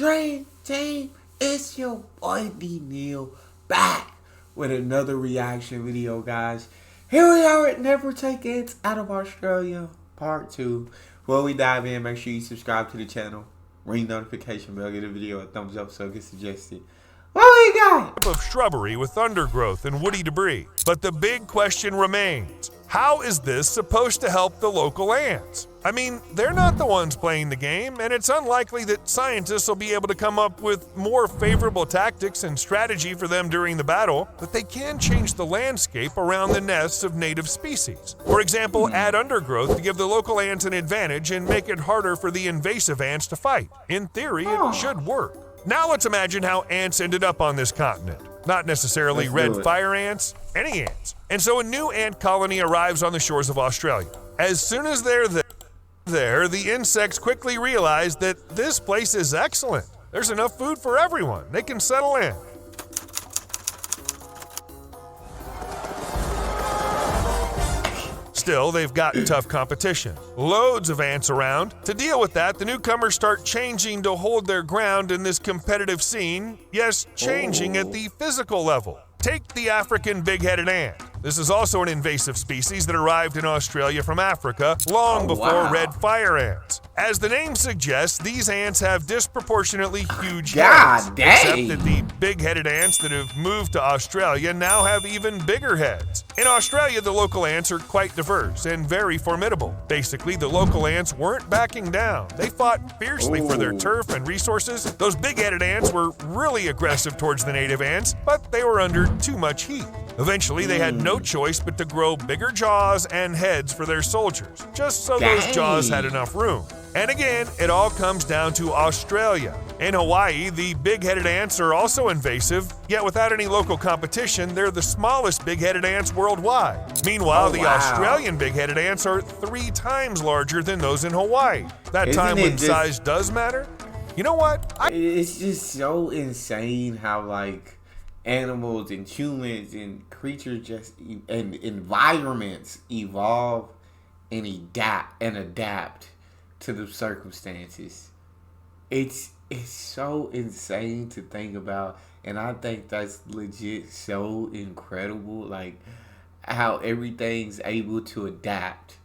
Dream Team, it's your boy Neal back with another reaction video, guys. Here we are at Never Take Ants Out of Australia Part 2. Before we dive in, make sure you subscribe to the channel, ring the notification bell, give the video a thumbs up so it gets suggested. What we got? Of shrubbery with undergrowth and woody debris. But the big question remains, how is this supposed to help the local ants? I mean, they're not the ones playing the game, and it's unlikely that scientists will be able to come up with more favorable tactics and strategy for them during the battle, but they can change the landscape around the nests of native species. For example, add undergrowth to give the local ants an advantage and make it harder for the invasive ants to fight. In theory, it should work. Now let's imagine how ants ended up on this continent. Not necessarily red fire ants, any ants. And so a new ant colony arrives on the shores of Australia. As soon as they're there, the insects quickly realize that this place is excellent. There's enough food for everyone. They can settle in. Still, they've got tough competition. Loads of ants around. To deal with that, the newcomers start changing to hold their ground in this competitive scene. Yes, changing at the physical level. Take the African big-headed ant. This is also an invasive species that arrived in Australia from Africa long before red fire ants. As the name suggests, these ants have disproportionately huge heads. Except that the big-headed ants that have moved to Australia now have even bigger heads. In Australia, the local ants are quite diverse and very formidable. Basically, the local ants weren't backing down. They fought fiercely for their turf and resources. Those big-headed ants were really aggressive towards the native ants, but they were under too much heat. Eventually, they had no choice but to grow bigger jaws and heads for their soldiers, just so those jaws had enough room. And again, it all comes down to Australia. In Hawaii, the big-headed ants are also invasive, yet without any local competition, they're the smallest big-headed ants worldwide. Meanwhile, the Australian big-headed ants are 3 times larger than those in Hawaii. That time when size does matter? You know what? It's just so insane how, like, animals and humans and creatures and environments evolve and adapt to the circumstances. It's so insane to think about, and I think that's legit so incredible, like how everything's able to adapt.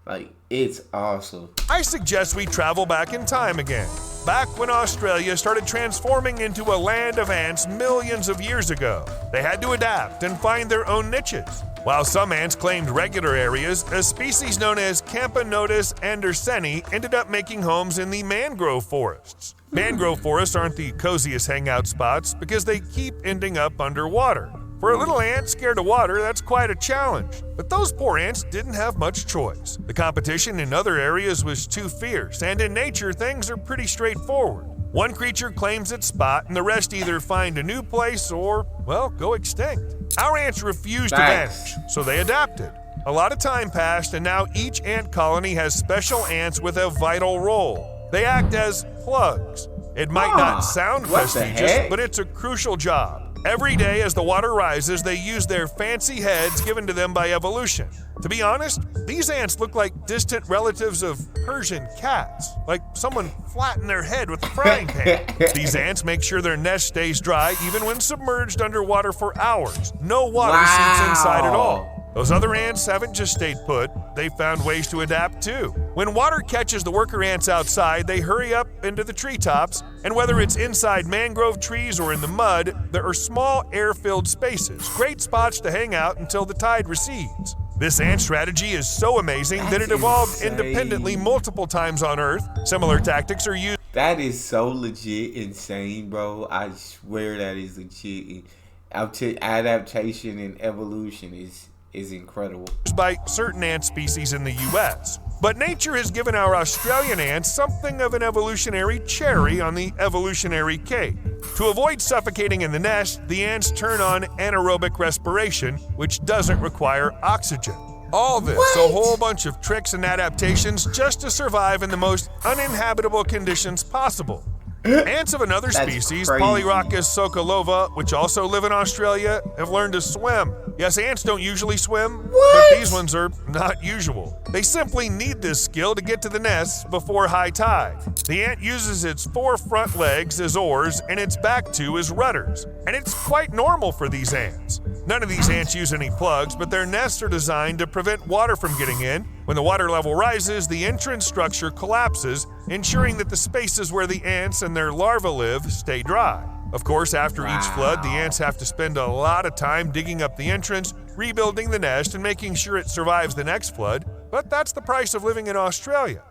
Like, it's awesome. I suggest we travel back in time again. Back when Australia started transforming into a land of ants millions of years ago. They had to adapt and find their own niches. While some ants claimed regular areas, a species known as Camponotus anderseni ended up making homes in the mangrove forests. Mangrove forests aren't the coziest hangout spots because they keep ending up underwater. For a little ant scared of water, that's quite a challenge. But those poor ants didn't have much choice. The competition in other areas was too fierce, and in nature, things are pretty straightforward. One creature claims its spot, and the rest either find a new place or, well, go extinct. Our ants refused to vanish, so they adapted. A lot of time passed, and now each ant colony has special ants with a vital role. They act as plugs. It might not sound prestigious, but it's a crucial job. Every day as the water rises, they use their fancy heads given to them by evolution. To be honest, these ants look like distant relatives of Persian cats, like someone flattened their head with a frying pan. These ants make sure their nest stays dry even when submerged underwater for hours. No water seeps inside at all. Those other ants haven't just stayed put, they found ways to adapt too. When water catches the worker ants outside, they hurry up into the treetops, and whether it's inside mangrove trees or in the mud, there are small air-filled spaces, great spots to hang out until the tide recedes. This ant strategy is so amazing that it evolved independently multiple times on Earth. Similar tactics are used. That is so legit insane, bro. I swear that is legit. Adaptation and evolution is incredible. By certain ant species in the US. But nature has given our Australian ants something of an evolutionary cherry on the evolutionary cake. To avoid suffocating in the nest, the ants turn on anaerobic respiration, which doesn't require oxygen. All this, a whole bunch of tricks and adaptations just to survive in the most uninhabitable conditions possible. Ants of another species, Polyrhacus sokolova, which also live in Australia, have learned to swim. Yes, ants don't usually swim, but What? these ones are not usual. They simply need this skill to get to the nest before high tide. The ant uses its 4 front legs as oars and its back 2 as rudders, and it's quite normal for these ants. None of these ants use any plugs, but their nests are designed to prevent water from getting in. When the water level rises, the entrance structure collapses, ensuring that the spaces where the ants and their larvae live stay dry. Of course, after each flood, the ants have to spend a lot of time digging up the entrance, rebuilding the nest, and making sure it survives the next flood. But that's the price of living in Australia.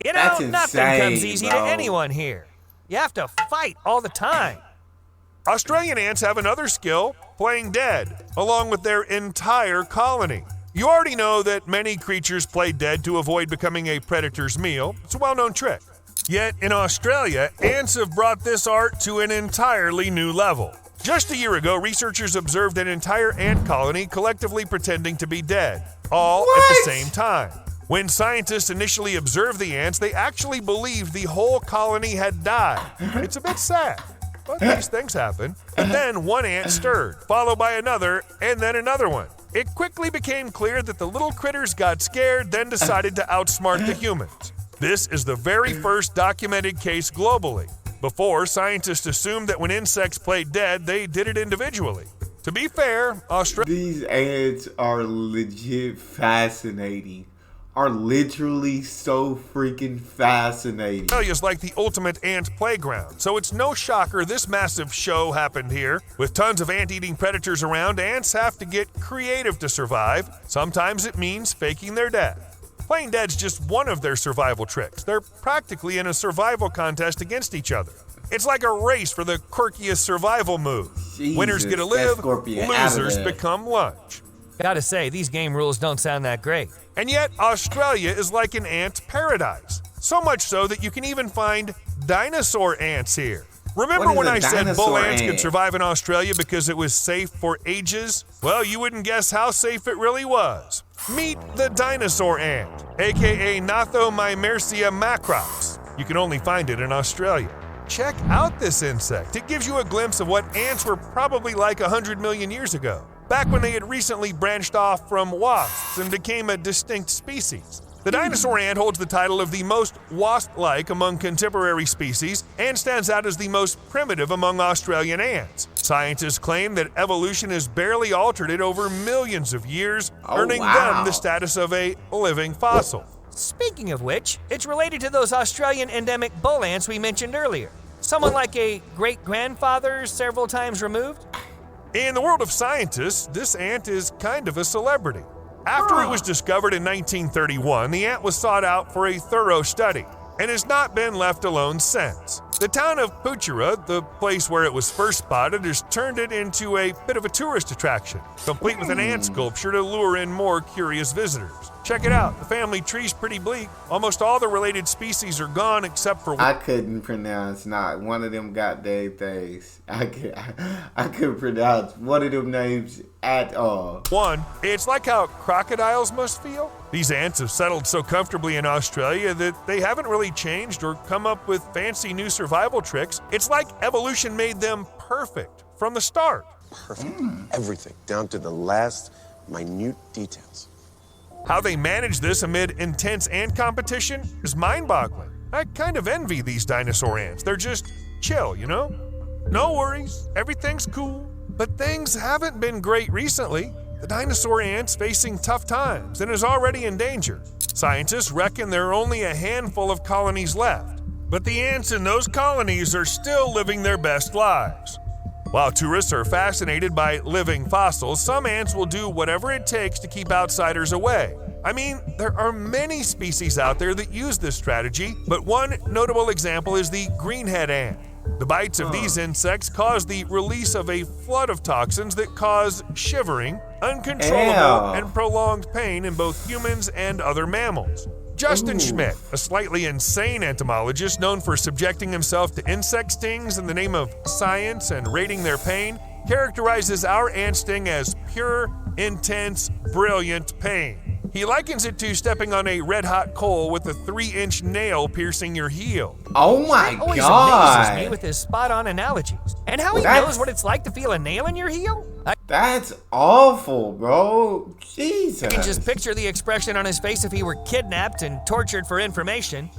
You know, That's nothing insane, comes easy to bro. anyone here. You have to fight all the time. Australian ants have another skill, playing dead, along with their entire colony. You already know that many creatures play dead to avoid becoming a predator's meal. It's a well-known trick. Yet in Australia, ants have brought this art to an entirely new level. Just a year ago, researchers observed an entire ant colony collectively pretending to be dead, all at the same time. When scientists initially observed the ants, they actually believed the whole colony had died. It's a bit sad, but these things happen. And then one ant stirred, followed by another, and then another one. It quickly became clear that the little critters got scared, then decided to outsmart the humans. This is the very first documented case globally. Before, scientists assumed that when insects played dead, they did it individually. To be fair, These ants are legit fascinating. Are literally so freaking fascinating. Australia is like the ultimate ant playground, so it's no shocker this massive show happened here. With tons of ant-eating predators around, ants have to get creative to survive. Sometimes it means faking their death. Playing dead's just one of their survival tricks. They're practically in a survival contest against each other. It's like a race for the quirkiest survival move. Winners get to live, losers become lunch. Gotta say, these game rules don't sound that great. And yet, Australia is like an ant paradise. So much so that you can even find dinosaur ants here. Remember What is when a I said bull dinosaur ants could ant? survive in Australia because it was safe for ages? Well, you wouldn't guess how safe it really was. Meet the dinosaur ant, aka Gnathomymercia macrops. You can only find it in Australia. Check out this insect. It gives you a glimpse of what ants were probably like 100 million years ago, back when they had recently branched off from wasps and became a distinct species. The dinosaur ant holds the title of the most wasp-like among contemporary species and stands out as the most primitive among Australian ants. Scientists claim that evolution has barely altered it over millions of years, earning them the status of a living fossil. Speaking of which, it's related to those Australian endemic bull ants we mentioned earlier. Someone like a great-grandfather several times removed? In the world of scientists, this ant is kind of a celebrity. After it was discovered in 1931, the ant was sought out for a thorough study and has not been left alone since. The town of Puchera, the place where it was first spotted, has turned it into a bit of a tourist attraction, complete with an ant sculpture to lure in more curious visitors. Check it out, the family tree's pretty bleak. Almost all the related species are gone except for I couldn't pronounce not one of them goddamn things. I couldn't pronounce one of them names at all. one. It's like how crocodiles must feel. These ants have settled so comfortably in Australia that they haven't really changed or come up with fancy new survival tricks. It's like evolution made them perfect from the start. Perfect. Everything, down to the last minute details. How they manage this amid intense ant competition is mind-boggling. I kind of envy these dinosaur ants. They're just chill, you know? No worries, everything's cool. But things haven't been great recently. The dinosaur ant's facing tough times and is already in danger. Scientists reckon there are only a handful of colonies left, but the ants in those colonies are still living their best lives. While tourists are fascinated by living fossils, some ants will do whatever it takes to keep outsiders away. I mean, there are many species out there that use this strategy, but one notable example is the greenhead ant. The bites of these insects cause the release of a flood of toxins that cause shivering, uncontrollable, and prolonged pain in both humans and other mammals. Justin Schmidt, a slightly insane entomologist known for subjecting himself to insect stings in the name of science and rating their pain, characterizes our ant sting as pure, intense, brilliant pain. He likens it to stepping on a red-hot coal with a 3-inch nail piercing your heel. Oh my Always god. amazes me with his spot-on analogies. And how he That's- knows what it's like to feel a nail in your heel? I That's awful, bro. Jesus. can just picture the expression on his face if he were kidnapped and tortured for information.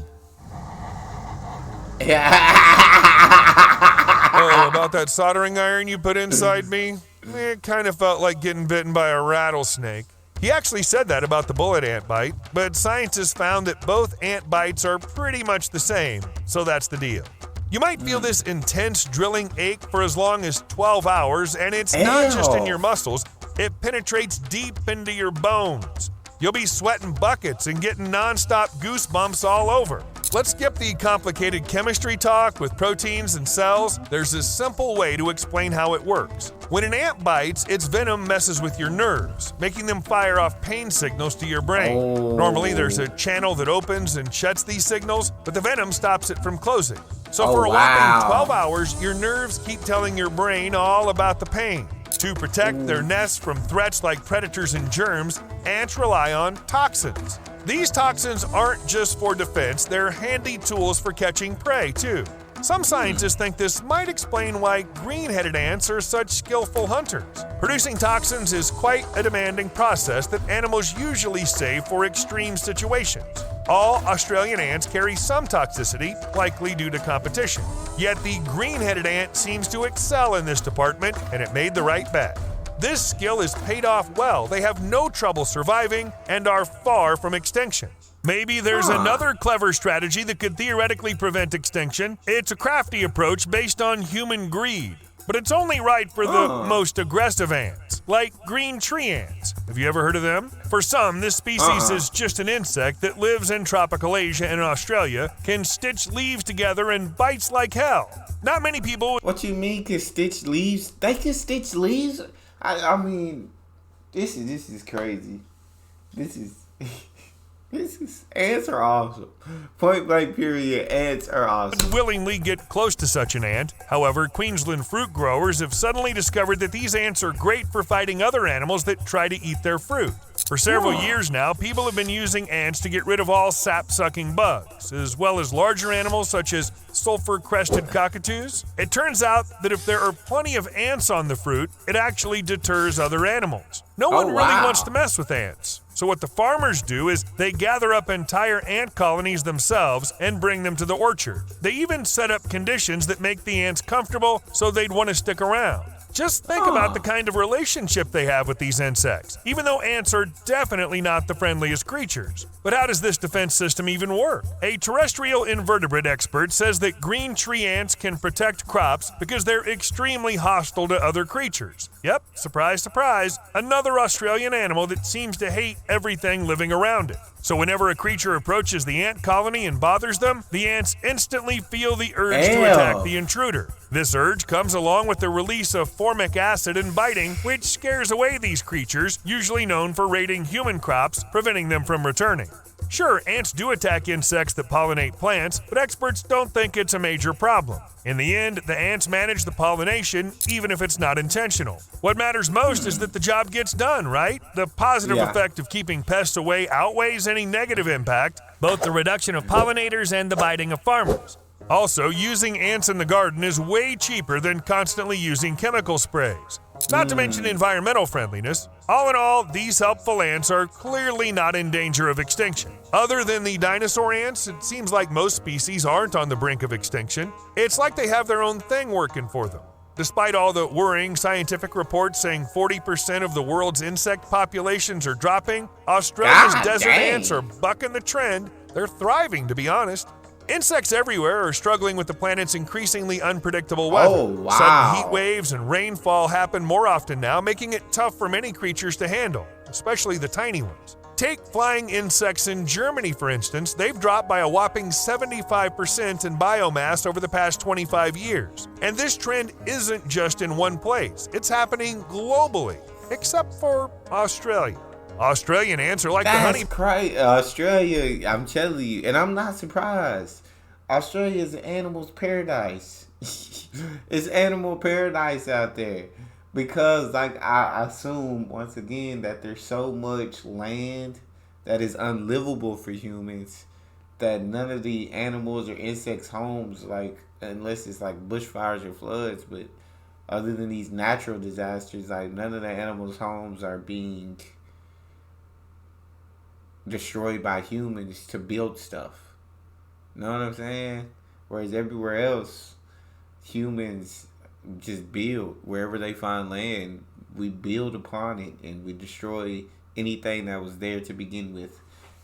Oh, about that soldering iron you put inside me? It kind of felt like getting bitten by a rattlesnake. He actually said that about the bullet ant bite, but scientists found that both ant bites are pretty much the same, so that's the deal. You might feel this intense drilling ache for as long as 12 hours, and it's not just in your muscles, it penetrates deep into your bones. You'll be sweating buckets and getting nonstop goosebumps all over. Let's skip the complicated chemistry talk with proteins and cells. There's a simple way to explain how it works. When an ant bites, its venom messes with your nerves, making them fire off pain signals to your brain. Normally, there's a channel that opens and shuts these signals, but the venom stops it from closing. So for a whopping 12 hours, your nerves keep telling your brain all about the pain. To protect their nests from threats like predators and germs, ants rely on toxins. These toxins aren't just for defense, they're handy tools for catching prey, too. Some scientists think this might explain why green-headed ants are such skillful hunters. Producing toxins is quite a demanding process that animals usually save for extreme situations. All Australian ants carry some toxicity, likely due to competition. Yet the green-headed ant seems to excel in this department, and it made the right bet. This skill is paid off well. They have no trouble surviving and are far from extinction. Maybe there's another clever strategy that could theoretically prevent extinction. It's a crafty approach based on human greed. But it's only right for the most aggressive ants, like green tree ants. Have you ever heard of them? For some, this species is just an insect that lives in tropical Asia and Australia, can stitch leaves together and bites like hell. Not many people... What you mean can stitch leaves? They can stitch leaves? I mean, this is crazy. This is ants are awesome. Point blank period, ants are awesome. Willingly get close to such an ant. However, Queensland fruit growers have suddenly discovered that these ants are great for fighting other animals that try to eat their fruit. For several years now, people have been using ants to get rid of all sap-sucking bugs, as well as larger animals such as sulfur-crested cockatoos. It turns out that if there are plenty of ants on the fruit, it actually deters other animals. No one really wants to mess with ants. So what the farmers do is they gather up entire ant colonies themselves and bring them to the orchard. They even set up conditions that make the ants comfortable so they'd want to stick around. Just think about the kind of relationship they have with these insects, even though ants are definitely not the friendliest creatures. But how does this defense system even work? A terrestrial invertebrate expert says that green tree ants can protect crops because they're extremely hostile to other creatures. Yep, surprise, surprise, another Australian animal that seems to hate everything living around it. So whenever a creature approaches the ant colony and bothers them, the ants instantly feel the urge to attack the intruder. This urge comes along with the release of formic acid and biting, which scares away these creatures, usually known for raiding human crops, preventing them from returning. Sure, ants do attack insects that pollinate plants, but experts don't think it's a major problem. In the end, the ants manage the pollination, even if it's not intentional. What matters most is that the job gets done, right? The positive effect of keeping pests away outweighs any negative impact, both the reduction of pollinators and the biting of farmers. Also, using ants in the garden is way cheaper than constantly using chemical sprays. Not to mention environmental friendliness. All in all, these helpful ants are clearly not in danger of extinction. Other than the dinosaur ants, it seems like most species aren't on the brink of extinction. It's like they have their own thing working for them. Despite all the worrying scientific reports saying 40% of the world's insect populations are dropping, Australia's desert ants are bucking the trend. They're thriving, to be honest. Insects everywhere are struggling with the planet's increasingly unpredictable weather. Sudden heat waves and rainfall happen more often now, making it tough for many creatures to handle, especially the tiny ones. Take flying insects in Germany, for instance. They've dropped by a whopping 75% in biomass over the past 25 years. And this trend isn't just in one place. It's happening globally, except for Australia. Australian ants are like the honey. Crazy. Australia, I'm telling you, and I'm not surprised. Australia is an animal's paradise. It's animal paradise out there. Because, like, I assume, once again, that there's so much land that is unlivable for humans, that none of the animals or insects' homes, like, unless it's like bushfires or floods, but other than these natural disasters, like, none of the animals' homes are being destroyed by humans to build stuff. You know what I'm saying? Whereas everywhere else, humans just build wherever they find land. We build upon it and we destroy anything that was there to begin with.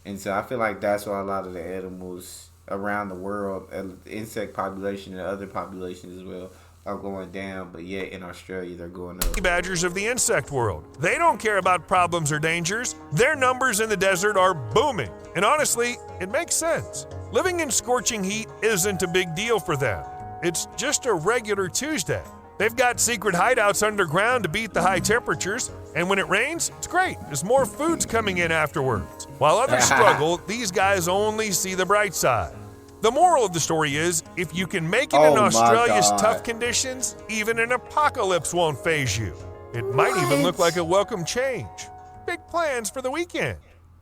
And so I feel like that's why a lot of the animals around the world, the insect population and other populations as well, are going down, but yet in Australia they're going up. Badgers of the insect world. They don't care about problems or dangers. Their numbers in the desert are booming. And honestly, it makes sense. Living in scorching heat isn't a big deal for them. It's just a regular Tuesday. They've got secret hideouts underground to beat the high temperatures, and when it rains, it's great. There's more food's coming in afterwards. While others struggle, these guys only see the bright side. The moral of the story is, if you can make it in Australia's tough conditions, even an apocalypse won't faze you. It might even look like a welcome change. Big plans for the weekend.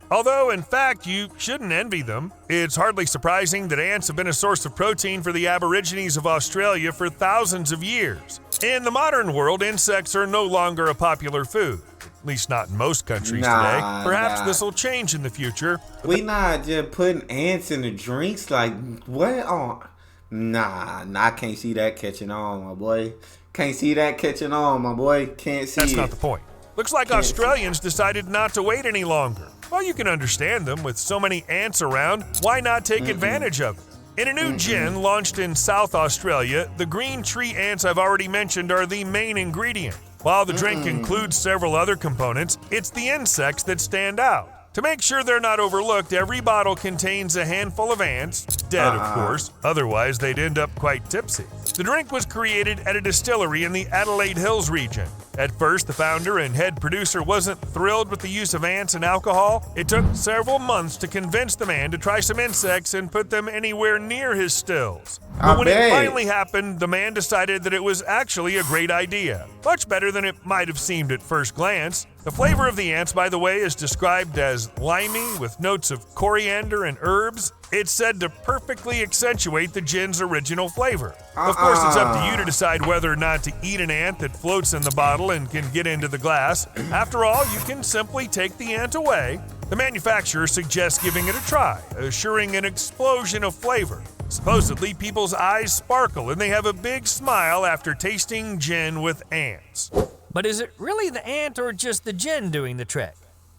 Although, in fact, you shouldn't envy them. It's hardly surprising that ants have been a source of protein for the Aborigines of Australia for thousands of years. In the modern world, insects are no longer a popular food. At least not in most countries today. Perhaps this will change in the future. We not just putting ants in the drinks, like, what on? Nah, I can't see that catching on, my boy. Can't see that catching on, my boy. Can't see That's it. not the point. Looks like Australians decided not to wait any longer. Well, you can understand them. With so many ants around, why not take advantage of it? In a new gin launched in South Australia, the green tree ants I've already mentioned are the main ingredient. While the drink includes several other components, it's the insects that stand out. To make sure they're not overlooked, every bottle contains a handful of ants, dead of course, otherwise they'd end up quite tipsy. The drink was created at a distillery in the Adelaide Hills region. At first, the founder and head producer wasn't thrilled with the use of ants and alcohol. It took several months to convince the man to try some insects and put them anywhere near his stills. But when it finally happened, the man decided that it was actually a great idea. Much better than it might have seemed at first glance. The flavor of the ants, by the way, is described as limey with notes of coriander and herbs. It's said to perfectly accentuate the gin's original flavor. Of course, it's up to you to decide whether or not to eat an ant that floats in the bottle and can get into the glass. After all, you can simply take the ant away. The manufacturer suggests giving it a try, assuring an explosion of flavor. Supposedly, people's eyes sparkle and they have a big smile after tasting gin with ants. But is it really the ant or just the gin doing the trick?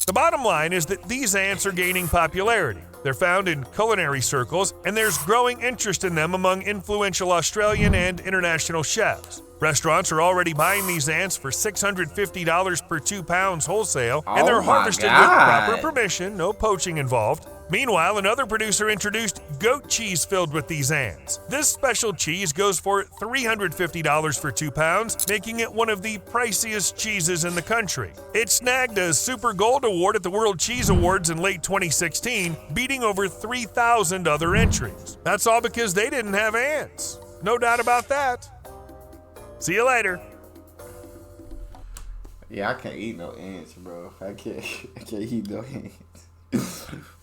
The bottom line is that these ants are gaining popularity. They're found in culinary circles, and there's growing interest in them among influential Australian and international chefs. Restaurants are already buying these ants for $650 per 2 pounds wholesale, and they're harvested with proper permission, no poaching involved. Meanwhile, another producer introduced goat cheese filled with these ants. This special cheese goes for $350 for 2 pounds, making it one of the priciest cheeses in the country. It snagged a Super Gold Award at the World Cheese Awards in late 2016, beating over 3,000 other entries. That's all because they didn't have ants. No doubt about that. See you later. Yeah, I can't eat no ants, bro. I can't eat no ants.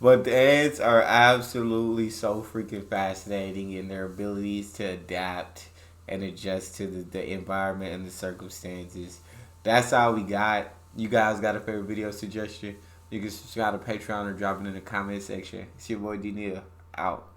But the ants are absolutely so freaking fascinating in their abilities to adapt and adjust to the environment and the circumstances. That's all we got. You guys got a favorite video suggestion? You can subscribe to Patreon or drop it in the comment section. It's your boy Neal. Out.